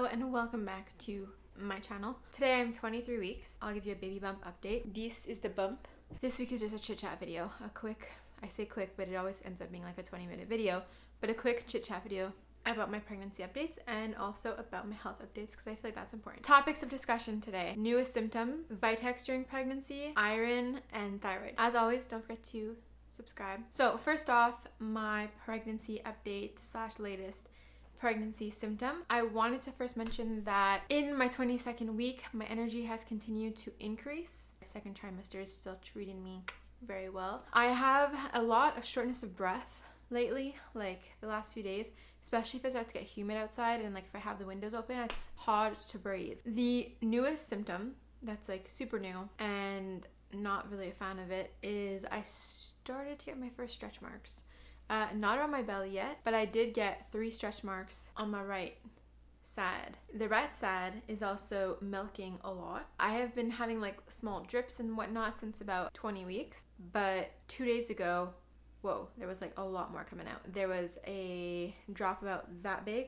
Hello and welcome back to my channel. Today I'm 23 weeks. I'll give you a baby bump update. This is the bump. This week is just a chit chat video. I say quick, but it always ends up being like a 20-minute video, but a quick chit chat video about my pregnancy updates and also about my health updates because I feel like that's important. Topics of discussion today: newest symptom, vitex during pregnancy, iron, and thyroid. As always, don't forget to subscribe. So first off, my pregnancy update / latest pregnancy symptom. I wanted to first mention that in my 22nd week, my energy has continued to increase. My second trimester is still treating me very well. I have a lot of shortness of breath lately, like the last few days, especially if it starts to get humid outside and like if I have the windows open, it's hard to breathe. The newest symptom that's like super new and not really a fan of it is I started to get my first stretch marks. Not on my belly yet, but I did get 3 stretch marks on my right side. The right side is also milking a lot. I have been having like small drips and whatnot since about 20 weeks, but 2 days ago, whoa, there was like a lot more coming out. There was a drop about that big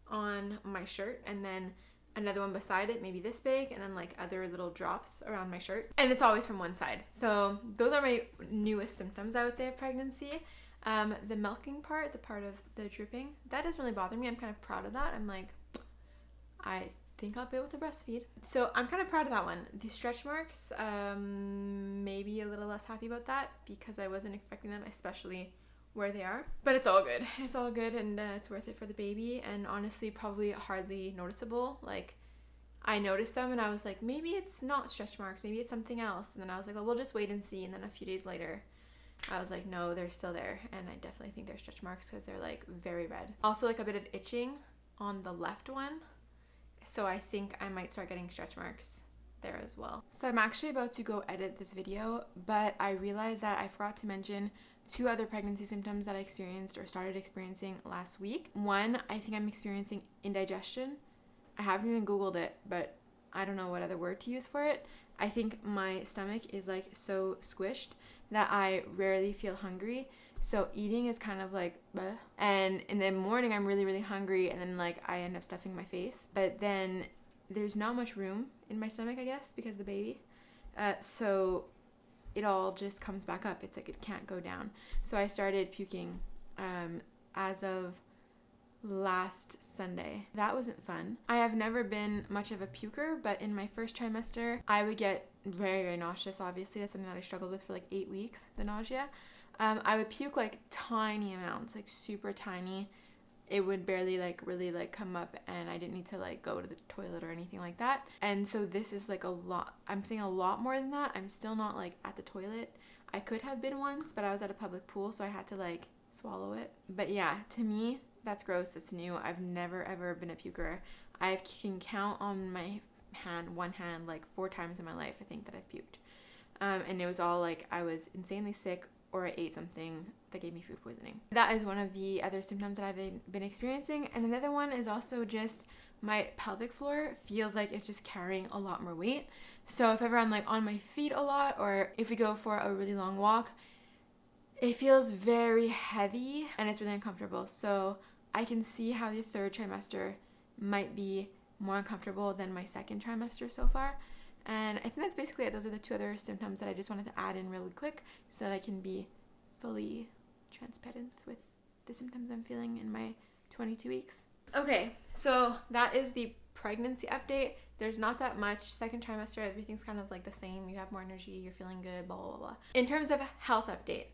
on my shirt, and then another one beside it, maybe this big, and then like other little drops around my shirt. And it's always from one side. So those are my newest symptoms, I would say, of pregnancy. The milking part, the part of the dripping, that doesn't really bother me. I'm kind of proud of that. I'm like, I think I'll be able to breastfeed. So I'm kind of proud of that one. The stretch marks, maybe a little less happy about that because I wasn't expecting them, especially where they are. But it's all good. It's all good, and it's worth it for the baby. And honestly, probably hardly noticeable. Like, I noticed them and I was like, maybe it's not stretch marks. Maybe it's something else. And then I was like, well, we'll just wait and see. And then a few days later, I was like, no, they're still there, and I definitely think they're stretch marks because they're like very red. Also like a bit of itching on the left one, so I think I might start getting stretch marks there as well. So I'm actually about to go edit this video, but I realized that I forgot to mention 2 other pregnancy symptoms that I experienced or started experiencing last week. One, I think I'm experiencing indigestion. I haven't even Googled it, but I don't know what other word to use for it. I think my stomach is like so squished that I rarely feel hungry. So eating is kind of like, bleh. And in the morning I'm really, really hungry, and then like I end up stuffing my face. But then there's not much room in my stomach, I guess, because of the baby. So it all just comes back up. It's like it can't go down. So I started puking as of last Sunday. That wasn't fun. I have never been much of a puker, but in my first trimester, I would get very, very nauseous. Obviously, that's something that I struggled with for like 8 weeks, the nausea. I would puke like tiny amounts, like super tiny. It would barely like really like come up, and I didn't need to like go to the toilet or anything like that. And so this is like a lot. I'm saying a lot more than that. I'm still not like at the toilet. I could have been once, but I was at a public pool, so I had to like swallow it. But yeah, to me, that's gross. That's new. I've never ever been a puker. I can count on my one hand, like 4 times in my life, I think, that I've puked. And it was all like I was insanely sick or I ate something that gave me food poisoning. That is one of the other symptoms that I've been experiencing. And another one is also just my pelvic floor feels like it's just carrying a lot more weight. So if ever I'm like on my feet a lot, or if we go for a really long walk, it feels very heavy and it's really uncomfortable. So I can see how the 3rd trimester might be more uncomfortable than my 2nd trimester so far. And I think that's basically it. Those are the 2 other symptoms that I just wanted to add in really quick so that I can be fully transparent with the symptoms I'm feeling in my 22 weeks. Okay, so that is the pregnancy update. There's not that much. 2nd trimester, everything's kind of like the same. You have more energy, you're feeling good, blah, blah, blah. In terms of health update,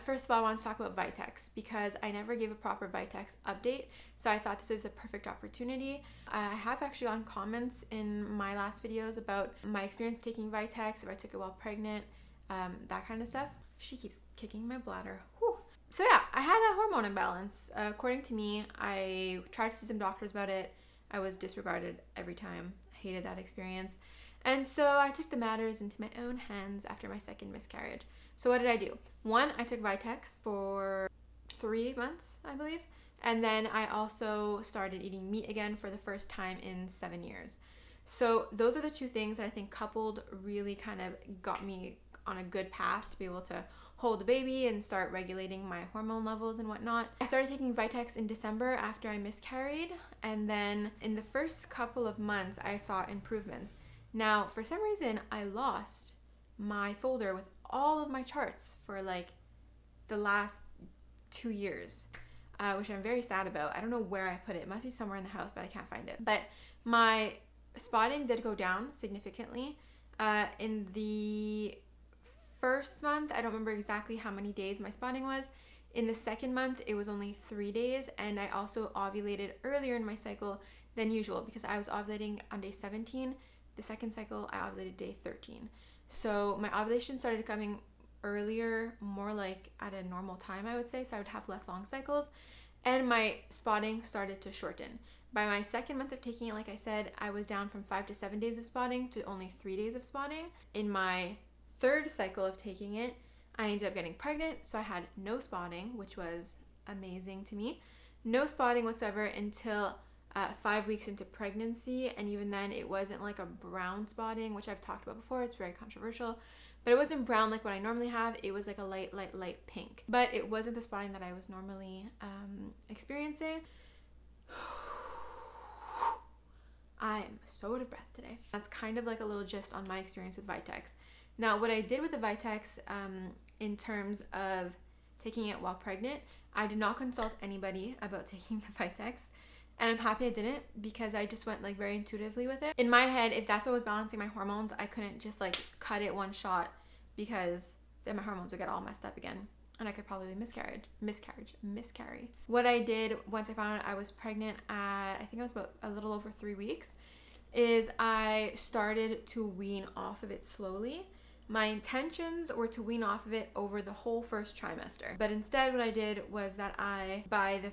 first of all, I want to talk about vitex because I never gave a proper vitex update, so I thought this was the perfect opportunity. I have actually gotten comments in my last videos about my experience taking vitex, if I took it while pregnant, that kind of stuff. She keeps kicking my bladder. Whew. So yeah, I had a hormone imbalance. According to me, I tried to see some doctors about it. I was disregarded every time. I hated that experience. And so I took the matters into my own hands after my 2nd miscarriage. So what did I do? 1, I took vitex for 3 months, I believe. And then I also started eating meat again for the first time in 7 years. So those are the 2 things that I think coupled really kind of got me on a good path to be able to hold the baby and start regulating my hormone levels and whatnot. I started taking Vitex in December after I miscarried, and then in the first couple of months I saw improvements. Now, for some reason, I lost my folder with all of my charts for like the last 2 years, which I'm very sad about. I don't know where I put it. It must be somewhere in the house, but I can't find it. But my spotting did go down significantly. In the first month, I don't remember exactly how many days my spotting was. In the second month, it was only 3 days, and I also ovulated earlier in my cycle than usual because I was ovulating on day 17. The second cycle, I ovulated day 13. So my ovulation started coming earlier, more like at a normal time, I would say, so I would have less long cycles, and my spotting started to shorten. By my second month of taking it, like I said, I was down from 5 to 7 days of spotting to only 3 days of spotting. In my third cycle of taking it, I ended up getting pregnant, so I had no spotting, which was amazing to me. No spotting whatsoever until 5 weeks into pregnancy, and even then it wasn't like a brown spotting, which I've talked about before. It's very controversial, but it wasn't brown like what I normally have. It was like a light pink, but it wasn't the spotting that I was normally experiencing. I'm so out of breath today. That's kind of like a little gist on my experience with Vitex. Now, what I did with the Vitex in terms of taking it while pregnant, I did not consult anybody about taking the Vitex, and I'm happy I didn't because I just went like very intuitively with it. In my head, if that's what was balancing my hormones, I couldn't just like cut it one shot because then my hormones would get all messed up again and I could probably miscarry. What I did once I found out I was pregnant at, I think it was about a little over 3 weeks, is I started to wean off of it slowly. My intentions were to wean off of it over the whole first trimester, but instead what I did was that by the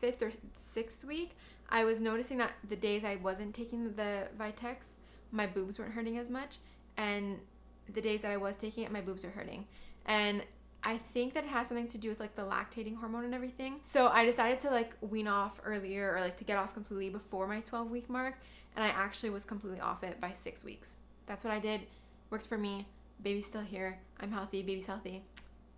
5th or 6th week, I was noticing that the days I wasn't taking the Vitex, my boobs weren't hurting as much, and the days that I was taking it, my boobs are hurting. And I think that it has something to do with like the lactating hormone and everything. So I decided to like wean off earlier, or like to get off completely before my 12-week mark, and I actually was completely off it by 6 weeks. That's what I did. Worked for me. Baby's still here. I'm healthy. Baby's healthy.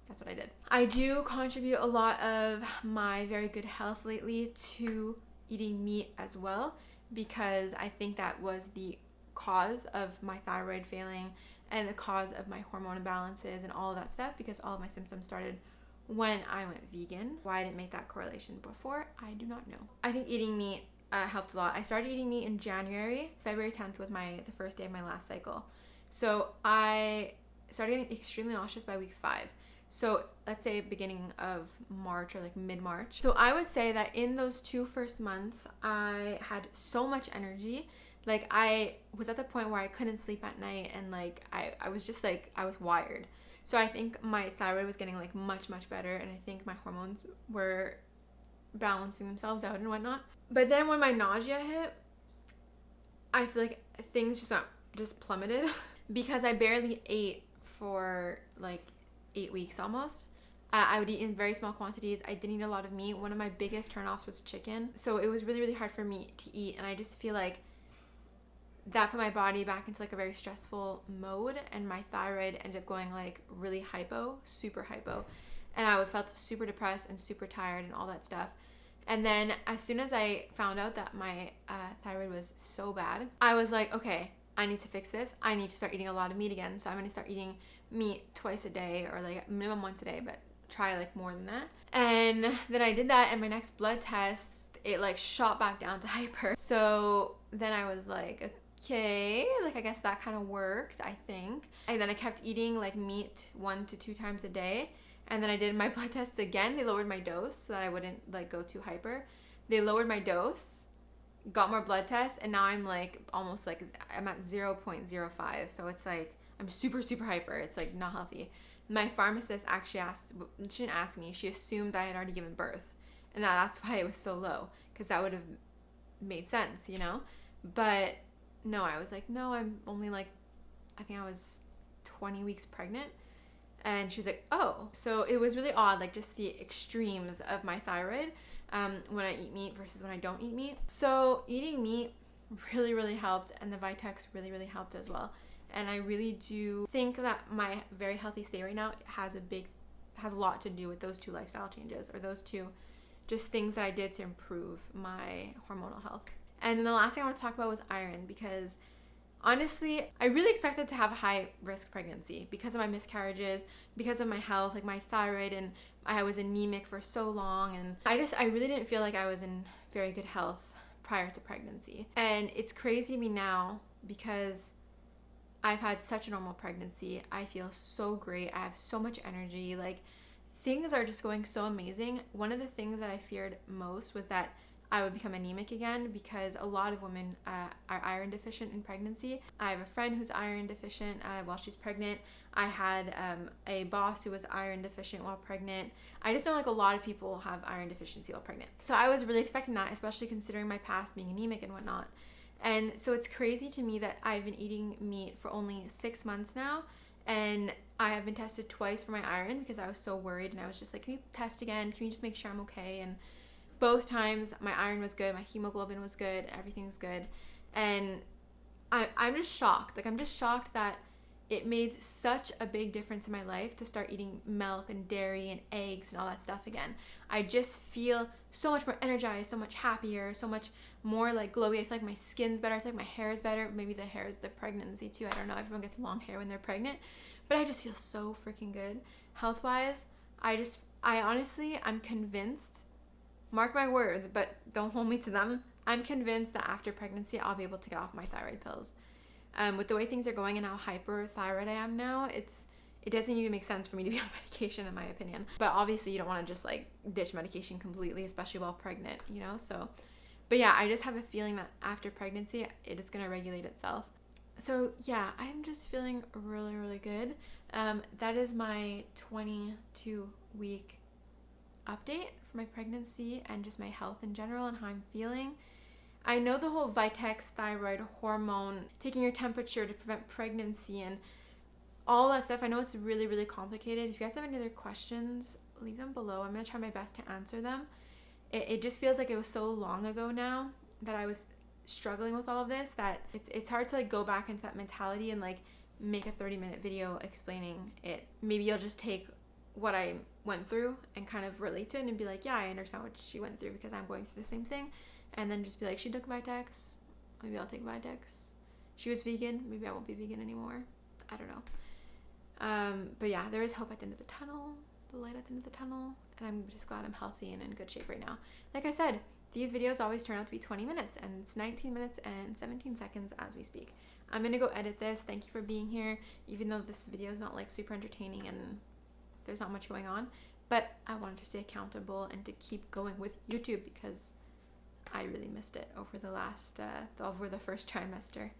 That's what I did. I do contribute a lot of my very good health lately to eating meat as well, because I think that was the cause of my thyroid failing and the cause of my hormone imbalances and all of that stuff, because all of my symptoms started when I went vegan. Why I didn't make that correlation before, I do not know. I think eating meat helped a lot. I started eating meat in January. February 10th was the first day of my last cycle. So I started getting extremely nauseous by week 5. So let's say beginning of March or like mid-March. So I would say that in those 2 first months, I had so much energy. Like I was at the point where I couldn't sleep at night, and like I was just like, I was wired. So I think my thyroid was getting like much better, and I think my hormones were balancing themselves out and whatnot. But then when my nausea hit, I feel like things just plummeted because I barely ate for like 8 weeks almost. I would eat in very small quantities. I didn't eat a lot of meat. One of my biggest turnoffs was chicken. So it was really hard for me to eat, and I just feel like that put my body back into like a very stressful mode, and my thyroid ended up going like really super hypo, and I felt super depressed and super tired and all that stuff. And then as soon as I found out that my thyroid was so bad, I was like, okay, I need to fix this. I need to start eating a lot of meat again. So I'm going to start eating meat twice a day, or like minimum once a day, but try like more than that. And then I did that, and my next blood test, it like shot back down to hyper. So then I was like, okay, like I guess that kind of worked, I think. And then I kept eating like meat 1 to 2 times a day. And then I did my blood tests again. They lowered my dose so that I wouldn't like go too hyper. They lowered my dose, got more blood tests, and now I'm like almost like I'm at 0.05. So it's like I'm super hyper. It's like not healthy. My pharmacist actually she didn't ask me, she assumed I had already given birth, and that's why it was so low, because that would have made sense, you know. But no, I was like, no, I'm only like, I think I was 20 weeks pregnant. And she was like, oh. So it was really odd, like just the extremes of my thyroid when I eat meat versus when I don't eat meat. So eating meat really helped, and the Vitex really helped as well. And I really do think that my very healthy state right now has a lot to do with those 2 lifestyle changes, or those 2 just things that I did to improve my hormonal health. And then the last thing I want to talk about was iron, because honestly, I really expected to have a high risk pregnancy because of my miscarriages, because of my health, like my thyroid, and I was anemic for so long, and I really didn't feel like I was in very good health prior to pregnancy. And it's crazy to me now because I've had such a normal pregnancy. I feel so great. I have so much energy. Like, things are just going so amazing. One of the things that I feared most was that I would become anemic again, because a lot of women are iron deficient in pregnancy. I have a friend who's iron deficient while she's pregnant. I had a boss who was iron deficient while pregnant. I just know like a lot of people have iron deficiency while pregnant. So I was really expecting that, especially considering my past being anemic and whatnot. And so it's crazy to me that I've been eating meat for only 6 months now, and I have been tested twice for my iron because I was so worried, and I was just like, can you test again? Can you just make sure I'm okay? And both times my iron was good, my hemoglobin was good, everything's good. And I'm just shocked. Like, I'm just shocked that it made such a big difference in my life to start eating milk and dairy and eggs and all that stuff again. I just feel so much more energized, so much happier, so much more like glowy. I feel like my skin's better. I feel like my hair is better. Maybe the hair is the pregnancy too. I don't know. Everyone gets long hair when they're pregnant. But I just feel so freaking good. Health-wise, I'm convinced, mark my words, but don't hold me to them, I'm convinced that after pregnancy, I'll be able to get off my thyroid pills. With the way things are going and how hyperthyroid I am now, it doesn't even make sense for me to be on medication, in my opinion. But obviously, you don't want to just like ditch medication completely, especially while pregnant, you know? So, but yeah, I just have a feeling that after pregnancy, it is going to regulate itself. So yeah, I'm just feeling really, really good. That is my 22-week update for my pregnancy and just my health in general and how I'm feeling. I know the whole vitex, thyroid, hormone, taking your temperature to prevent pregnancy and all that stuff, I know it's really, really complicated. If you guys have any other questions, leave them below. I'm going to try my best to answer them. It just feels like it was so long ago now that I was struggling with all of this that it's hard to like go back into that mentality and like make a 30-minute video explaining it. Maybe you'll just take what I went through and kind of relate to it and be like, yeah, I understand what she went through because I'm going through the same thing. And then just be like, she took vitex, maybe I'll take vitex. She was vegan, maybe I won't be vegan anymore. I don't know. But yeah, there is hope at the end of the tunnel, the light at the end of the tunnel, and I'm just glad I'm healthy and in good shape right now. Like I said, these videos always turn out to be 20 minutes, and it's 19 minutes and 17 seconds as we speak. I'm gonna go edit this. Thank you for being here, even though this video is not like super entertaining and there's not much going on, but I wanted to stay accountable and to keep going with YouTube because I really missed it over the first trimester.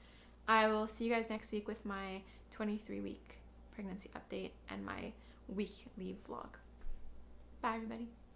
I will see you guys next week with my 23-week pregnancy update and my week leave vlog. Bye, everybody.